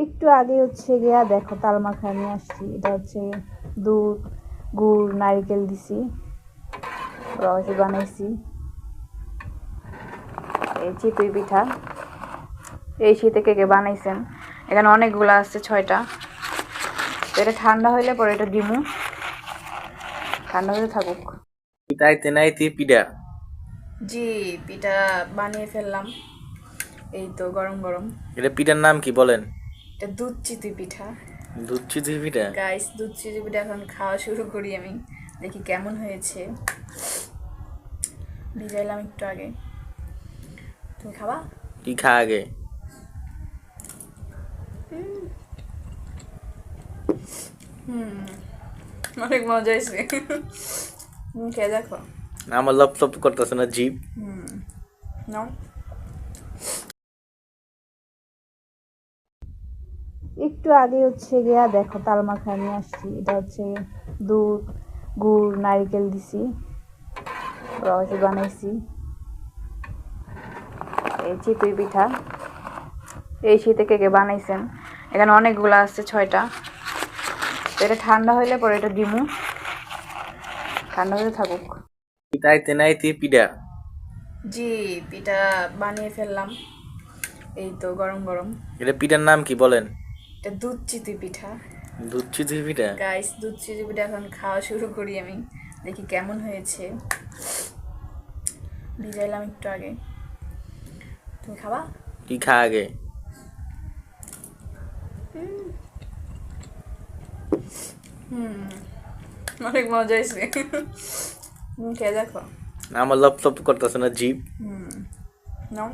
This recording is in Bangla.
একটু আগে হচ্ছে গিয়া দেখো তাল মাখা নিয়ে আসছি। এটা হচ্ছে দুধ, গুড়, নারিকেল দিছি, রস বানাইছি। এই চিতই পিঠা এই শীতে কে কে বানাইছেন? এখানে অনেকগুলো আছে, 6টা। তো এটা ঠান্ডা হইলে পরে এটা দিমু, ঠান্ডা হতে থাকুক। নাইতে নাইতে পিঠা। জি, পিঠা বানিয়ে ফেললাম, এই তো গরম গরম। এটা পিঠার নাম কি বলেন? এটা দুধ চিতই পিঠা। দুধ চিতই পিঠা। গাইস, দুধ চিতই পিঠা এখন খাওয়া শুরু করি আমি, দেখি কেমন হয়েছে। ভিজাইলাম একটু আগে। তুমি খাবা? কি খা আগে? অনেক মজা হয়েছে। খেয়ে দেখো। আমার লপ লপ করতেছে না জিভ। নাও। একটু আগে হচ্ছে গিয়া দেখো তাল মাখা নিয়ে আসছি। এটা হচ্ছে দুধ, গুড়, নারিকেল দিছি, রস বানাইছি। এই চিতই পিঠা এই শীতে কে কে বানাইছেন? এখানে অনেকগুলো আছে, 6টা। তো এটা ঠান্ডা হইলে পরে এটা দিমু, ঠান্ডা হতে থাকুক। নাইতে নাইতে পিঠা। জি, পিঠা বানিয়ে ফেললাম, এই তো গরম গরম। এটা পিঠার নাম কি বলেন? এটা দুধ চিতই পিঠা। দুধ চিতই পিঠা। গাইস, দুধ চিতই পিঠা এখন খাওয়া শুরু করি আমি, দেখি কেমন হয়েছে। ভিজাইলাম একটু আগে। তুমি খাবা? কি খা আগে? অনেক মজা হয়েছে। খেয়ে দেখো। আমার লপ লপ করতেছে না জিভ। নাও।